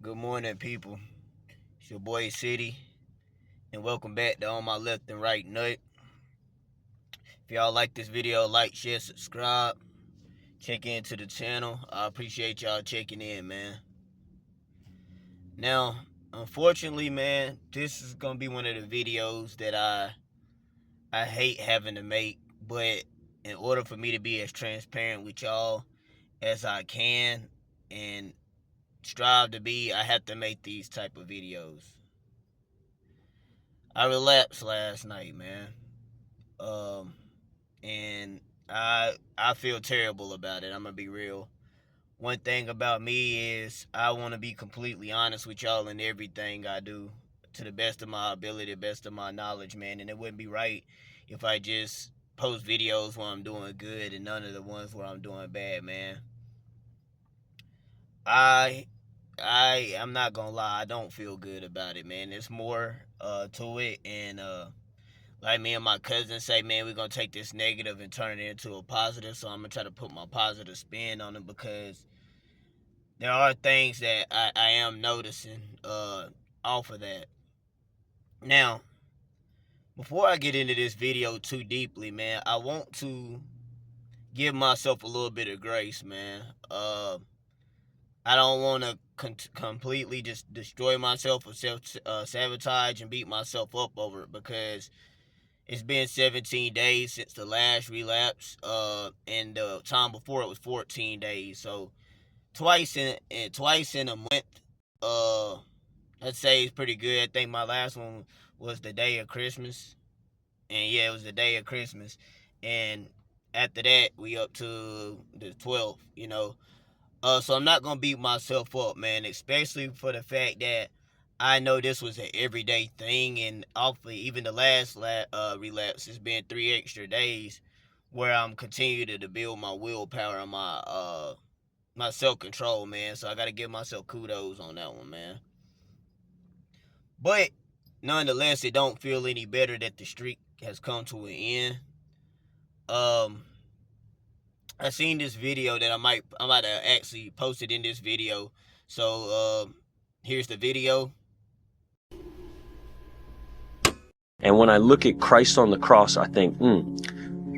Good morning, people. It's your boy City, and welcome back to On My Left and Right Nut. If y'all like this video, like, share, subscribe, check into the channel. I appreciate y'all checking in, man. Now, unfortunately, man, this is gonna be one of the videos that I hate having to make, but in order for me to be as transparent with y'all as I can and strive to be, I have to make these type of videos. I relapsed last night, man. Um, and I feel terrible about it. I'm gonna be real. One thing about me is I want to be completely honest with y'all in everything I do, to the best of my ability, the best of my knowledge, man. And it wouldn't be right if I just post videos where I'm doing good and none of the ones where I'm doing bad, man. I I'm not gonna lie, I don't feel good about it, man. There's more to it, and like me and my cousin say, man, we're gonna take this negative and turn it into a positive. So I'm gonna try to put my positive spin on it, because there are things that I am noticing off of that. Now, before I get into this video too deeply, man, I want to give myself a little bit of grace, man. I don't want to completely just destroy myself or sabotage and beat myself up over it, because it's been 17 days since the last relapse, and the time before it was 14 days. So twice in a month. Uh, I'd say it's pretty good. I think my last one was the day of Christmas, and yeah, it was the day of Christmas. And after that, we up to the 12th. So I'm not gonna beat myself up, man. Especially for the fact that I know this was an everyday thing, and awfully even the last relapse, it's been 3 extra days where I'm continuing to build my willpower and my self control, man. So I gotta give myself kudos on that one, man. But nonetheless, it don't feel any better that the streak has come to an end. Um, I seen this video that I might have actually posted in this video. So here's the video. And when I look at Christ on the cross, I think,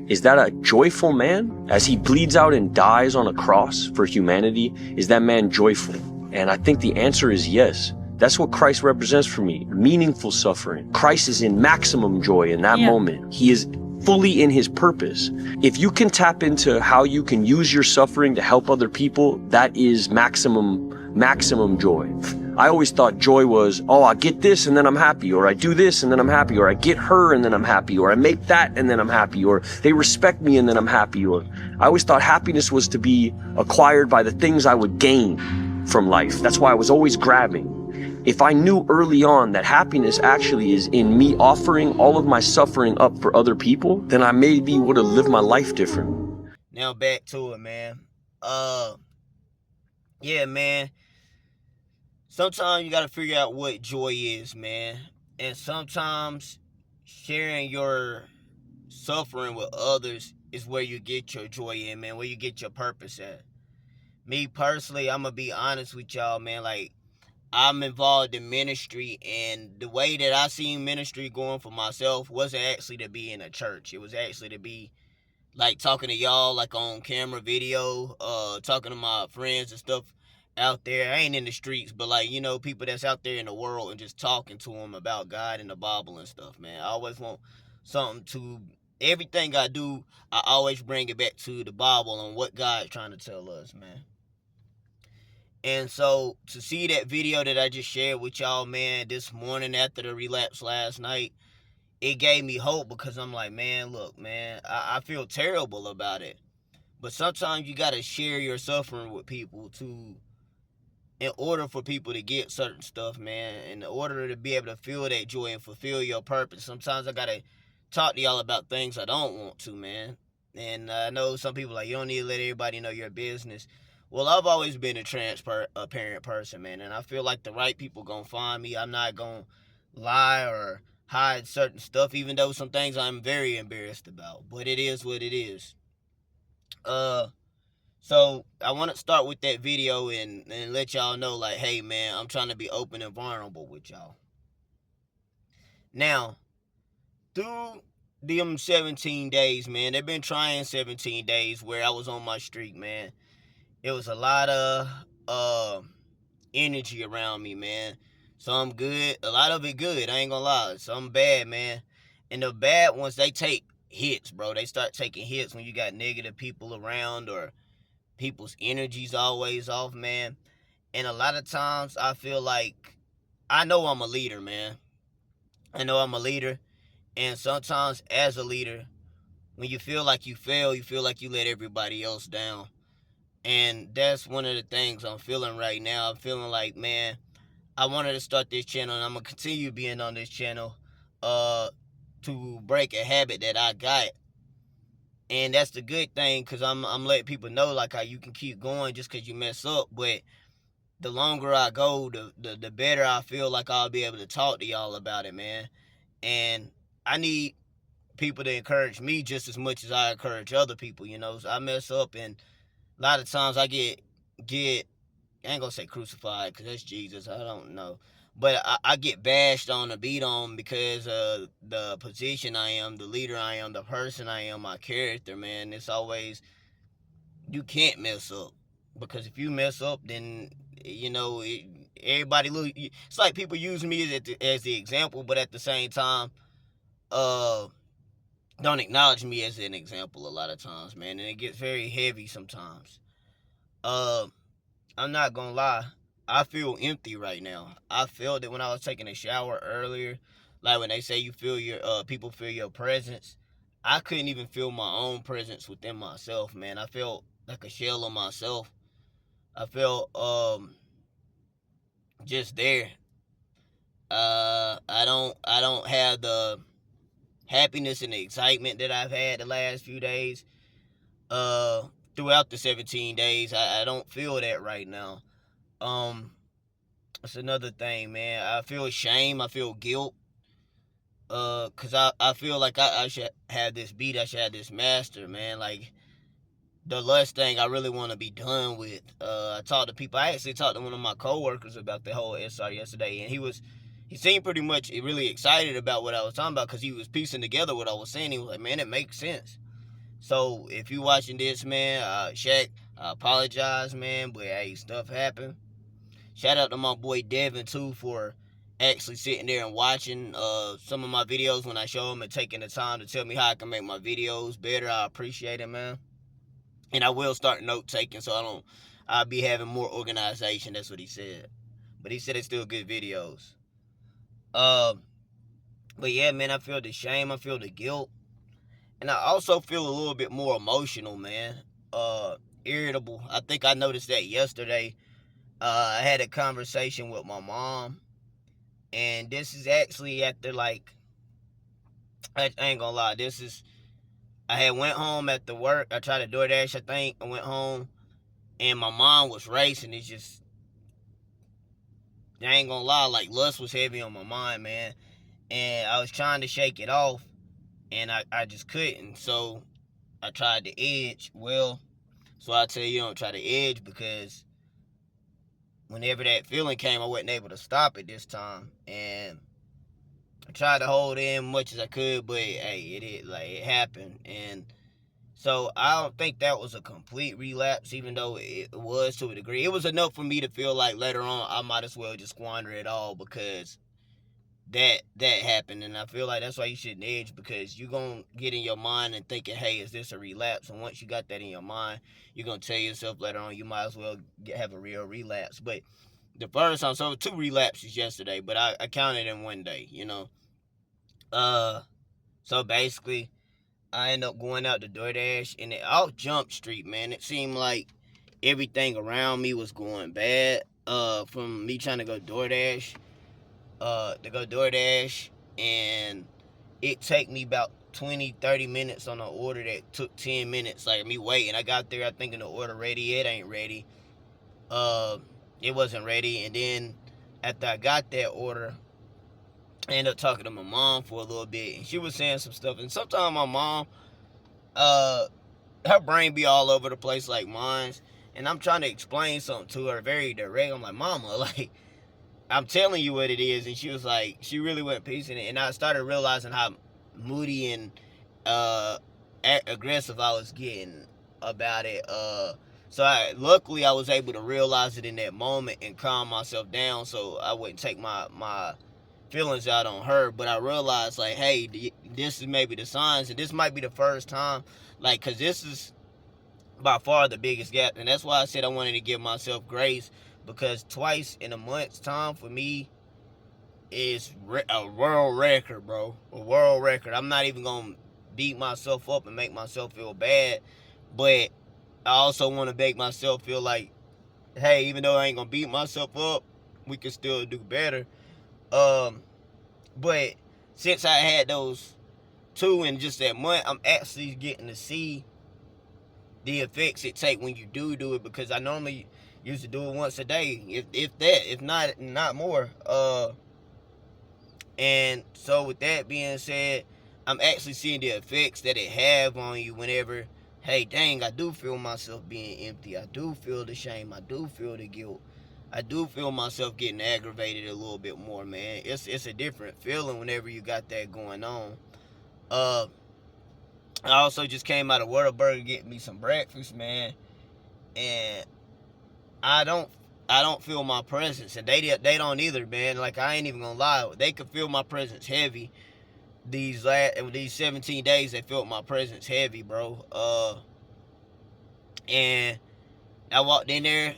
is that a joyful man? As he bleeds out and dies on a cross for humanity, is that man joyful? And I think the answer is yes. That's what Christ represents for me, meaningful suffering. Christ is in maximum joy in that moment. He is fully in his purpose. If you can tap into how you can use your suffering to help other people, that is maximum joy. I always thought joy was, oh, I get this and then I'm happy, or I do this and then I'm happy, or I get her and then I'm happy, or I make that and then I'm happy, or they respect me and then I'm happy. Or I always thought happiness was to be acquired by the things I would gain from life. That's why I was always grabbing. If I knew early on that happiness actually is in me offering all of my suffering up for other people, then I maybe would have lived my life different. Now back to it, man. Yeah, man. Sometimes you gotta figure out what joy is, man. And sometimes sharing your suffering with others is where you get your joy in, man. Where you get your purpose at. Me personally, I'm gonna be honest with y'all, man. Like, I'm involved in ministry, and the way that I seen ministry going for myself wasn't actually to be in a church. It was actually to be like talking to y'all, like on camera video, talking to my friends and stuff out there. I ain't in the streets, but like, people that's out there in the world, and just talking to them about God and the Bible and stuff, man. I always want something to everything I do. I always bring it back to the Bible and what God's trying to tell us, man. And so to see that video that I just shared with y'all, man, this morning after the relapse last night, it gave me hope, because I'm like, man, look, man, I feel terrible about it. But sometimes you got to share your suffering with people in order for people to get certain stuff, man. In order to be able to feel that joy and fulfill your purpose. Sometimes I got to talk to y'all about things I don't want to, man. And I know some people like, you don't need to let everybody know your business. Well, I've always been a transparent person, man. And I feel like the right people going to find me. I'm not going to lie or hide certain stuff, even though some things I'm very embarrassed about. But it is what it is. Uh, So I want to start with that video and let y'all know, like, hey man, I'm trying to be open and vulnerable with y'all. Now, through them 17 days, man, they've been trying 17 days where I was on my streak, man. It was a lot of energy around me, man. Some good, a lot of it good. I ain't gonna lie. Some bad, man. And the bad ones, they take hits, bro. They start taking hits when you got negative people around or people's energy's always off, man. And a lot of times I feel like I know I'm a leader, man. I know I'm a leader. And sometimes as a leader, when you feel like you fail, you feel like you let everybody else down. And that's one of the things I'm feeling right now. I'm feeling like, man, I wanted to start this channel and I'm gonna continue being on this channel to break a habit that I got. And that's the good thing, because I'm letting people know like how you can keep going just because you mess up. But the longer I go, the better I feel like I'll be able to talk to y'all about it, man. And I need people to encourage me just as much as I encourage other people, you know. So I mess up, and a lot of times I get I ain't gonna say crucified because that's Jesus. I don't know, but I get bashed on the beat on because of the position I am, the leader I am, the person I am, my character. Man, it's always, you can't mess up, because if you mess up, then you know everybody look. It's like people use me as the example, but at the same time, uh, don't acknowledge me as an example a lot of times, man, and it gets very heavy sometimes. Uh, I'm not gonna lie. I feel empty right now. I felt it when I was taking a shower earlier. Like when they say you feel your people feel your presence. I couldn't even feel my own presence within myself, man. I felt like a shell of myself. I felt just there. I don't have the happiness and the excitement that I've had the last few days. Uh Throughout the 17 days, I don't feel that right now. Um That's another thing, man. I feel shame. I feel guilt. Cause I feel like I should have this beat. I should have this master, man. Like the lust thing, I really want to be done with. I talked to people. I actually talked to one of my coworkers about the whole SR yesterday, and he seemed pretty much really excited about what I was talking about, because he was piecing together what I was saying. He was like, man, it makes sense. So if you watching this, man, Shaq, I apologize, man, but hey, stuff happened. Shout out to my boy Devin too for actually sitting there and watching some of my videos when I show him, and taking the time to tell me how I can make my videos better. I appreciate it, man. And I will start note taking, so I'll be having more organization. That's what he said. But he said it's still good videos. Um, but yeah, man, I feel the shame. I feel the guilt, and I also feel a little bit more emotional, man. Uh, Irritable. I think I noticed that yesterday. I had a conversation with my mom, and this is actually after, like, I ain't gonna lie, I had went home after work. I tried to DoorDash, I think. I went home and my mind was racing. It's just, I ain't gonna lie, like, lust was heavy on my mind, man. And I was trying to shake it off, and I just couldn't. So I tried to edge. Well, so I tell you, don't try to edge, because whenever that feeling came, I wasn't able to stop it this time. And I tried to hold in much as I could, but hey, it happened. And so I don't think that was a complete relapse, even though it was to a degree. It was enough for me to feel like later on I might as well just squander it all, because that happened. And I feel like that's why you shouldn't edge, because you're gonna get in your mind and thinking, hey, is this a relapse? And once you got that in your mind, you're gonna tell yourself later on you might as well have a real relapse. But the first time, so 2 relapses yesterday, but I counted in one day, you know. Uh, so basically, I ended up going out to DoorDash, and off Jump Street, man, it seemed like everything around me was going bad. From me trying to go DoorDash, and it take me about 20-30 minutes on an order that took 10 minutes, like me waiting. I got there, I thinking the order ready, it ain't ready. Uh, it wasn't ready, and then after I got that order, I ended up talking to my mom for a little bit, and she was saying some stuff. And sometimes my mom, uh, her brain be all over the place like mine's, and I'm trying to explain something to her very direct. I'm like, Mama, like, I'm telling you what it is. And she was like, she really went piecing it. And I started realizing how moody and uh, aggressive I was getting about it. Luckily I was able to realize it in that moment and calm myself down so I wouldn't take my feelings out on her. But I realized, like, hey, this is maybe the signs, and this might be the first time, like, because this is by far the biggest gap. And that's why I said I wanted to give myself grace, because twice in a month's time for me is a world record, bro. A world record. I'm not even going to beat myself up and make myself feel bad, but I also want to make myself feel like, hey, even though I ain't going to beat myself up, we can still do better. But since I had those two in just that month, I'm actually getting to see the effects it take when you do it, because I normally used to do it once a day, if that, if not more. And so with that being said, I'm actually seeing the effects that it have on you whenever, hey, dang, I do feel myself being empty. I do feel the shame. I do feel the guilt. I do feel myself getting aggravated a little bit more, man. It's a different feeling whenever you got that going on. Uh, I also just came out of Whataburger getting me some breakfast, man, and I don't feel my presence, and they don't either, man. Like, I ain't even gonna lie, they could feel my presence heavy. These 17 days, they felt my presence heavy, bro. And I walked in there,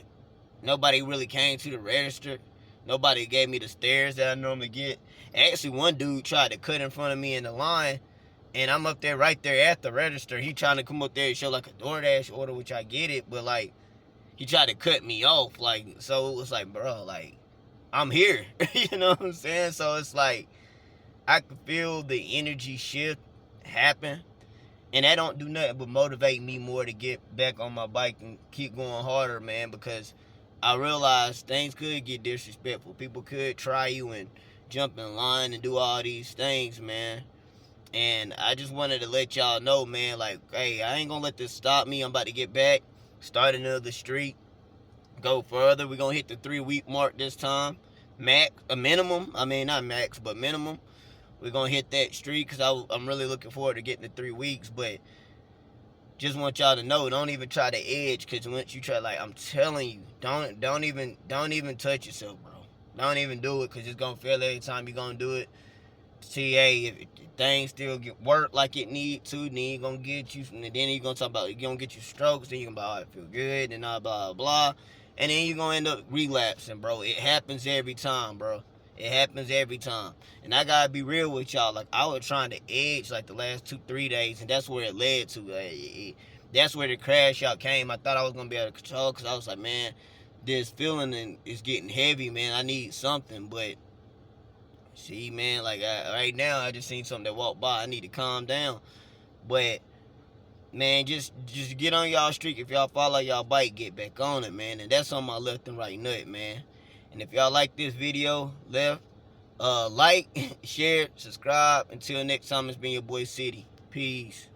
nobody really came to the register. Nobody gave me the stares that I normally get. Actually, one dude tried to cut in front of me in the line, and I'm up there right there at the register. He trying to come up there and show like a DoorDash order, which I get it, but like, he tried to cut me off, like, so it was like, bro, like, I'm here. You know what I'm saying? So it's like, I could feel the energy shift happen, and that don't do nothing but motivate me more to get back on my bike and keep going harder, man, because I realized things could get disrespectful. People could try you and jump in line and do all these things, man. And I just wanted to let y'all know, man, like, hey, I ain't gonna let this stop me. I'm about to get back, start another streak, go further. We're gonna hit the 3-week mark this time. A minimum. I mean, not max, but minimum. We're gonna hit that streak, because I'm really looking forward to getting to 3 weeks. But just want y'all to know, don't even try to edge, because once you try, like, I'm telling you, don't even touch yourself, bro. Don't even do it, because it's gonna fail every time you're gonna do it. See, hey, if things still get work like it need to, then you're gonna get you, and then you're gonna talk about, you're gonna get you strokes, then you're gonna be, oh, I feel good, and blah, blah, blah. And then you're gonna end up relapsing, bro. It happens every time, bro. It happens every time. And I gotta be real with y'all. Like, I was trying to edge, like, the last 2-3 days, and that's where it led to. That's where the crash out came. I thought I was gonna be able to control, because I was like, man, this feeling is getting heavy, man. I need something. But see, man, like, right now, I just seen something that walked by. I need to calm down. But, man, just get on y'all streak. If y'all follow y'all bike, get back on it, man. And that's on my left and right nut, man. And if y'all like this video, like, share, subscribe. Until next time, it's been your boy City. Peace.